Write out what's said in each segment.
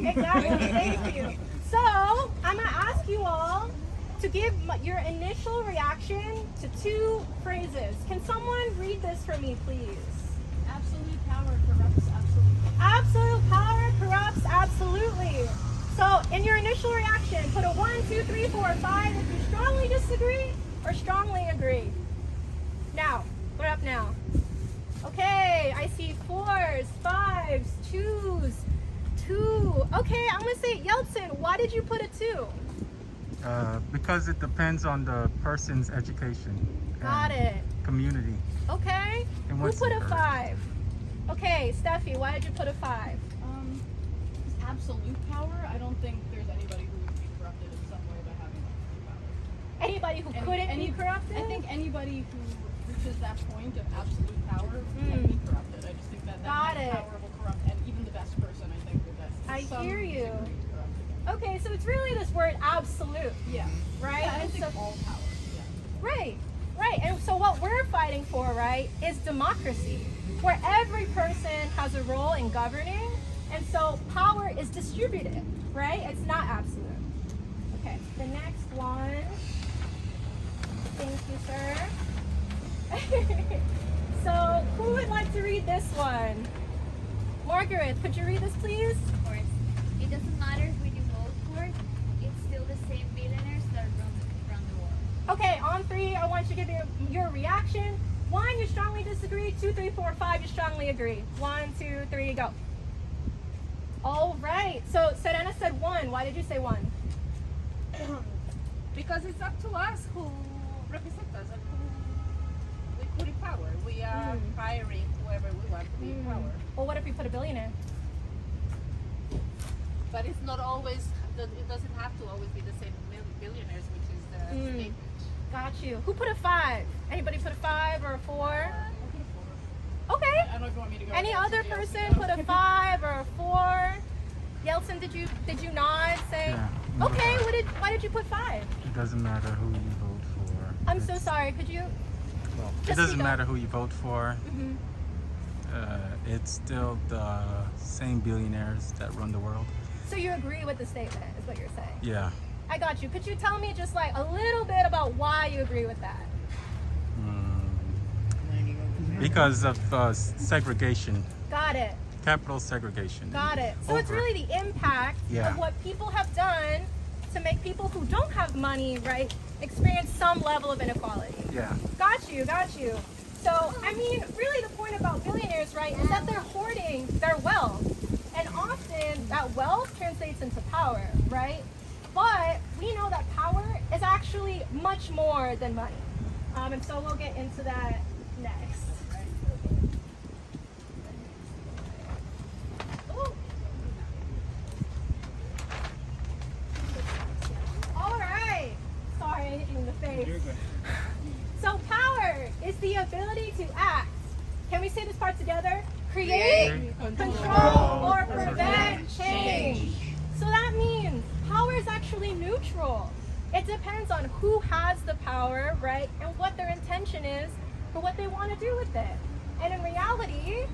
Exactly, thank you. So, I'm going to ask you all to give your initial reaction to two phrases. Can someone read this for me, please? Absolute power corrupts absolutely. Absolute power corrupts absolutely. So, in your initial reaction, put a 1, 2, 3, 4, 5 if you strongly disagree or strongly agree. Now, put it up now. Okay, I see 4s, 5s, 2s, 2. Okay, I'm going to say, Yeltsin, why did you put a 2? Because it depends on the person's education. Got it. Community. Okay. And Who what's put a encouraged. 5? Okay, Steffi, why did you put a 5? Absolute power, I don't think there's anybody who would be corrupted in some way by having absolute power. Anybody who couldn't be corrupted? I think anybody who reaches that point of absolute power can be corrupted. I just think that Got kind it. of power will corrupt, and even the best person, I think, would I hear you. degree be corrupted. Okay, so it's really this word absolute, Yeah. right? Yeah, I And think so- all power. Yeah. Right, right. And so what we're fighting for, right, is democracy, where every person has a role in governing, and so power is distributed, right? It's not absolute. Okay, the next one. Thank you, sir. So who would like to read this one? Margaret, could you read this, please? Of course. It doesn't matter who you vote for, it's still the same billionaires that run the world. Okay, on 3, I want you to give your reaction. 1, you strongly disagree. 2, 3, 4, 5, you strongly agree. 1, 2, 3, go. All right. So Serena said 1. Why did you say 1? Because it's up to us who represent us and who we put in power. We are hiring whoever we want to be in power. Well, what if we put a billionaire? But it's not always, it doesn't have to always be the same billionaires, which is the statement. Got you. Who put a 5? Anybody put a 5 or a 4? Okay. I don't know if you want me to go. Any next other or Yeltsin person goes. put a 5 or a 4? Yeltsin, did you nod? Say. Yeah. Okay. Why did you put 5? It doesn't matter who you vote for. I'm so sorry. Could you? Well, Just it doesn't speak up. matter who you vote for. Mhm. It's still the same billionaires that run the world. So you agree with the statement, is what you're saying? Yeah. I got you. Could you tell me just like a little bit about why you agree with that? Because of segregation, Got it. capital segregation. Got it. So it's Over. really the impact Yeah. of what people have done to make people who don't have money, right, experience some level of inequality. Yeah. Got you, got you. So, I mean, really the point about billionaires, right, is that they're hoarding their wealth. And often that wealth translates into power, right? But we know that power is actually much more than money. And so we'll get into that next. Ooh. All right. Sorry, I hit you in the face. So power is the ability to act. Can we say this part together? Create, control, or prevent change. So that means power is actually neutral. It depends on who has the power, right, and what their intention is for what they want to do with it. And in reality,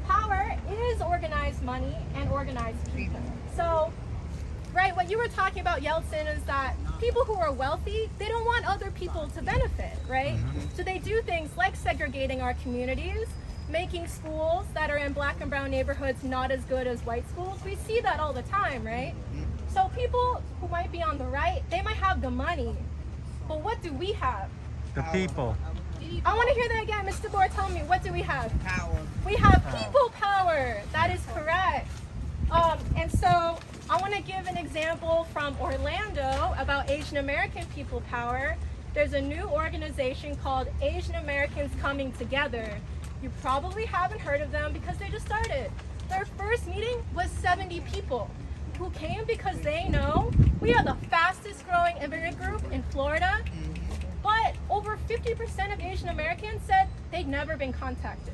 power is organized money and organized people. So, right, what you were talking about, Yeltsin, is that people who are wealthy, they don't want other people to benefit, right? So they do things like segregating our communities, making schools that are in black and brown neighborhoods not as good as white schools. We see that all the time, right? So people who might be on the right, they might have the money, but what do we have? The people. I want to hear that again. Mr. Bohr, tell me, what do we have? Power. We have people power. That is correct. And so I want to give an example from Orlando about Asian American people power. There's a new organization called Asian Americans Coming Together. You probably haven't heard of them because they just started. Their first meeting was 70 people who came because they know we are the fastest growing immigrant group in Florida. But over 50% of Asian Americans said they'd never been contacted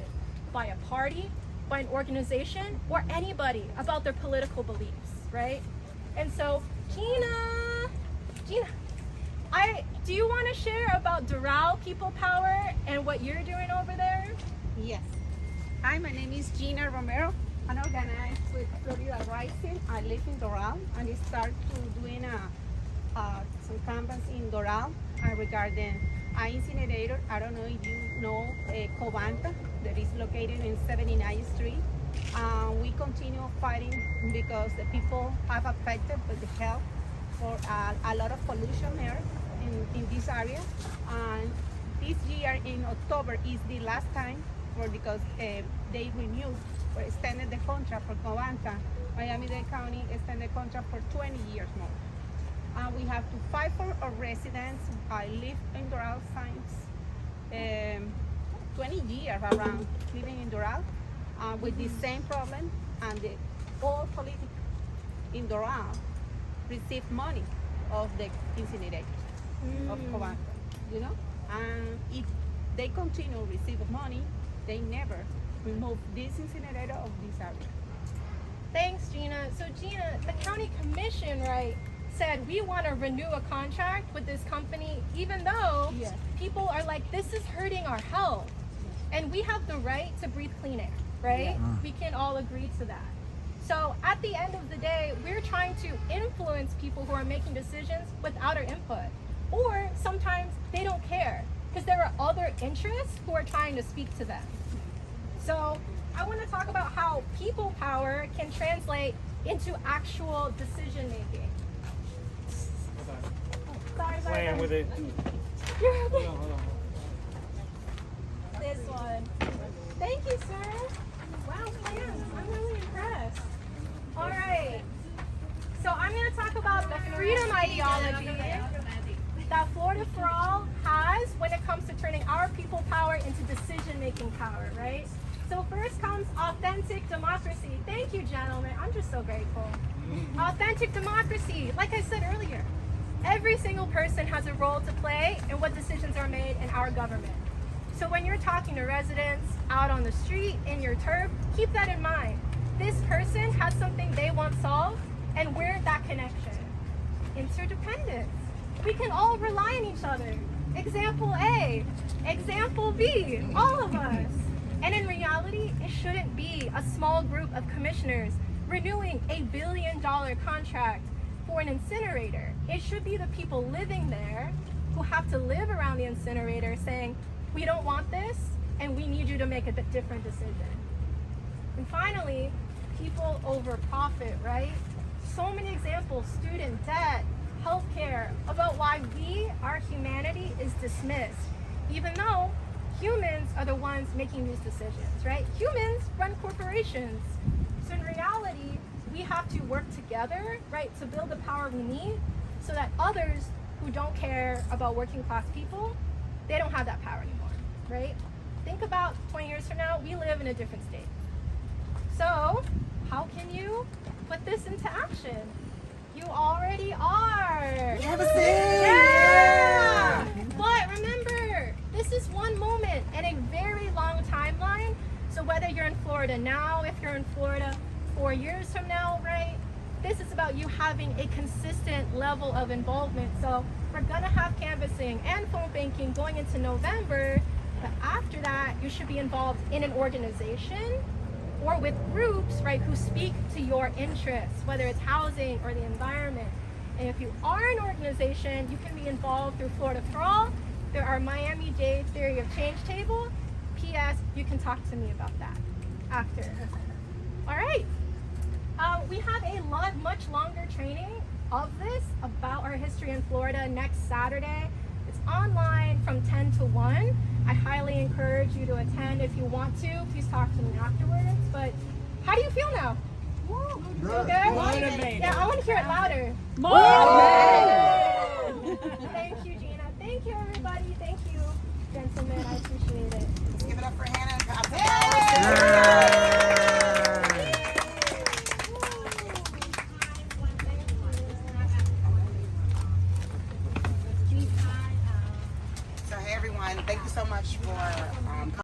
by a party, by an organization, or anybody about their political beliefs, right? And so, Gina, do you want to share about Doral People Power and what you're doing over there? Yes. Hi, my name is Gina Romero. and organized with Florida Rising. I live in Doral, and I start to doing some campaigns in Doral regarding an incinerator. I don't know if you know Covanta, that is located in 79th Street. We continue fighting because the people have affected with the health for a lot of pollution there in this area. And this year in October is the last time because they renewed or extended the contract for Covanta. Miami-Dade County extended the contract for 20 years more. We have to fight for our residents. I live in Doral since 20 years around living in Doral with the same problem, and all politics in Doral receive money of the incinerators of Covanta, you know? And if they continue to receive money, they never remove this incinerator of this area. Thanks, Gina. So Gina, the county commission, right, said we want to renew a contract with this company, even though Yes. people are like, this is hurting our health. And we have the right to breathe clean air, right? We can all agree to that. So at the end of the day, we're trying to influence people who are making decisions without our input. Or sometimes they don't care because there are other interests who are trying to speak to them. So I want to talk about how people power can translate into actual decision making. Sorry. Playing with it. You're okay. Hold on. This one. Thank you, sir. Wow, plans. I'm really impressed. All right. So I'm going to talk about the freedom ideology that Florida for All has when it comes to turning our people power into decision-making power, right? So first comes authentic democracy. Thank you, gentlemen. I'm just so grateful. Authentic democracy. Like I said earlier, every single person has a role to play in what decisions are made in our government. So when you're talking to residents out on the street, in your turf, keep that in mind. This person has something they want solved, and we're that connection. Interdependence. We can all rely on each other. Example A, example B, all of us. And in reality, it shouldn't be a small group of commissioners renewing $1 billion contract for an incinerator. It should be the people living there who have to live around the incinerator saying, we don't want this, and we need you to make a different decision. And finally, people over profit, right? So many examples, student debt, healthcare, about why our humanity is dismissed, even though humans are the ones making these decisions, right? Humans run corporations. So in reality, we have to work together, right, to build the power we need so that others who don't care about working class people, they don't have that power anymore, right? Think about 20 years from now, we live in a different state. So how can you put this into action? You already are. Yeah! But remember, this is one moment in a very long timeline. So whether you're in Florida now, if you're in Florida 4 years from now, right? This is about you having a consistent level of involvement. So we're gonna have canvassing and phone banking going into November, but after that, you should be involved in an organization or with groups, right, who speak to your interests, whether it's housing or the environment. And if you are an organization, you can be involved through Florida for All. There are Miami-Dade Theory of Change table. P.S. You can talk to me about that after. All right. We have a much longer training of this about our history in Florida next Saturday. It's online from 10 to 1. I highly encourage you to attend if you want to. Please talk to me afterwards. But how do you feel now? Good. Yeah, I want to hear it louder. Thank you, Gina. Thank you, everybody. Thank you, gentlemen. I appreciate it. Let's give it up for Hannah and Pop. So hey everyone, thank you so much for